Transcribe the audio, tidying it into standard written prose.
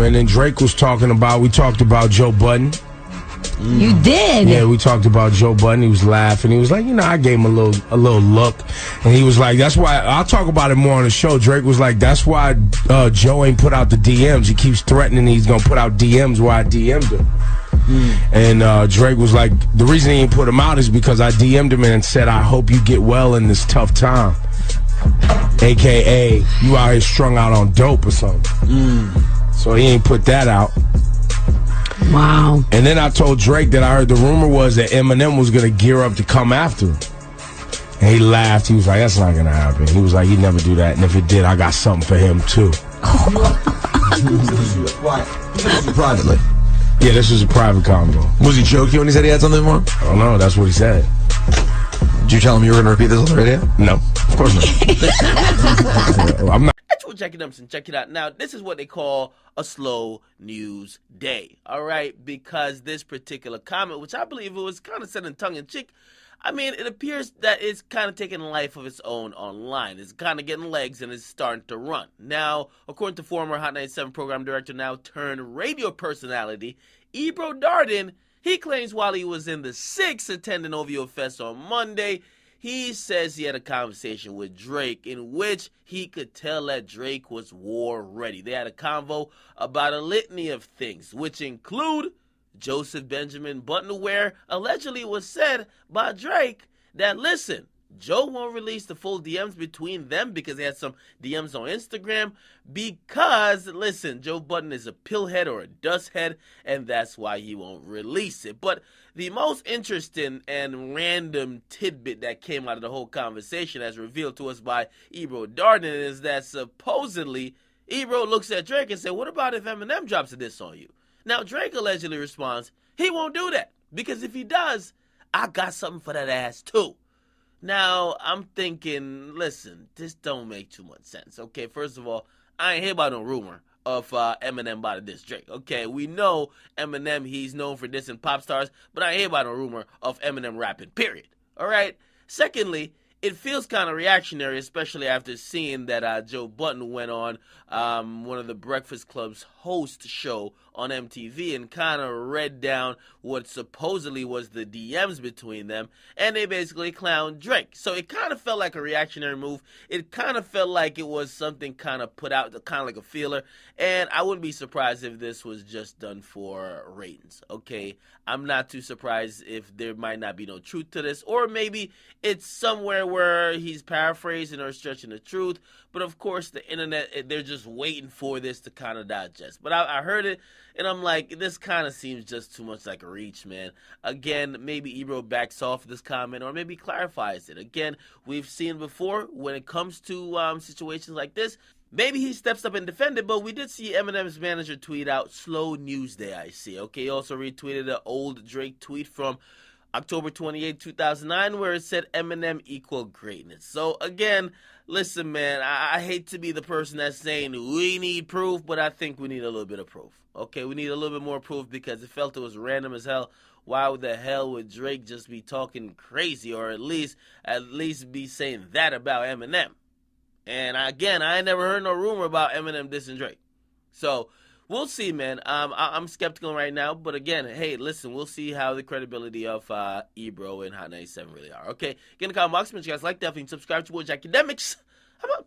And then Drake was we talked about Joe Budden. You did? Yeah, we talked about Joe Budden. He was laughing. He was like, I gave him a little look. And he was like, that's why, I'll talk about it more on the show. Drake was like, that's why Joe ain't put out the DMs. He keeps threatening he's going to put out DMs where I DM'd him. And Drake was like, the reason he ain't put him out is because I DM'd him and said, I hope you get well in this tough time. AKA, you out here strung out on dope or something. So he ain't put that out. Wow. And then I told Drake that I heard the rumor was that Eminem was going to gear up to come after him. And he laughed. He was like, that's not going to happen. He was like, he'd never do that. And if it did, I got something for him, too. Privately. Yeah, this was a private convo. Was he joking when he said he had something more? I don't know. That's what he said. Did you tell him you were going to repeat this on the radio? No, of course not. I'm not. That's what Jackie Dumpson. Check it out. Now, this is what they call a slow news day. All right, because this particular comment, which I believe it was kind of said in tongue-in-cheek, I mean, it appears that it's kind of taking a life of its own online. It's kind of getting legs and it's starting to run. Now, according to former Hot 97 program director, now turned radio personality, Ebro Darden, he claims while he was in the 6 attending OVO Fest on Monday, he says he had a conversation with Drake in which he could tell that Drake was war ready. They had a convo about a litany of things, which include Joseph Benjamin button where allegedly was said by Drake that, listen, Joe won't release the full DMs between them because they had some DMs on Instagram because, listen, Joe Budden is a pillhead or a dust head, and that's why he won't release it. But the most interesting and random tidbit that came out of the whole conversation, as revealed to us by Ebro Darden, is that supposedly Ebro looks at Drake and said, what about if Eminem drops a diss on you? Now, Drake allegedly responds, he won't do that because if he does, I got something for that ass too. Now, I'm thinking, listen, this don't make too much sense. Okay, first of all, I ain't hear about no rumor of Eminem about to diss Drake. Okay, we know Eminem, he's known for dissing pop stars, but I ain't hear about no rumor of Eminem rapping, period. All right? Secondly, it feels kind of reactionary, especially after seeing that Joe Budden went on one of the Breakfast Club's host show on MTV and kind of read down what supposedly was the DMs between them, and they basically clowned Drake. So it kind of felt like a reactionary move. It kind of felt like it was something kind of put out, kind of like a feeler, and I wouldn't be surprised if this was just done for ratings, okay? I'm not too surprised if there might not be no truth to this, or maybe it's somewhere where he's paraphrasing or stretching the truth, but of course the internet, they're just waiting for this to kind of digest. But I heard it, and I'm like, this kind of seems just too much like a reach, man. Again, maybe Ebro backs off this comment, or maybe clarifies it. Again, we've seen before, when it comes to situations like this, maybe he steps up and defends it, but we did see Eminem's manager tweet out, slow news day, I see. Okay, he also retweeted an old Drake tweet from October 28, 2009, where it said Eminem equal greatness. So again, listen, man, I hate to be the person that's saying we need proof, but I think we need a little bit of proof. Okay, we need a little bit more proof because it felt it was random as hell. Why the hell would Drake just be talking crazy, or at least be saying that about Eminem? And again, I ain't never heard no rumor about Eminem dissing Drake. So we'll see, man. I'm skeptical right now, but again, hey, listen, we'll see how the credibility of Ebro and Hot 97 really are. Okay, get in the comment box. Make sure you guys like, definitely subscribe to Academics. How about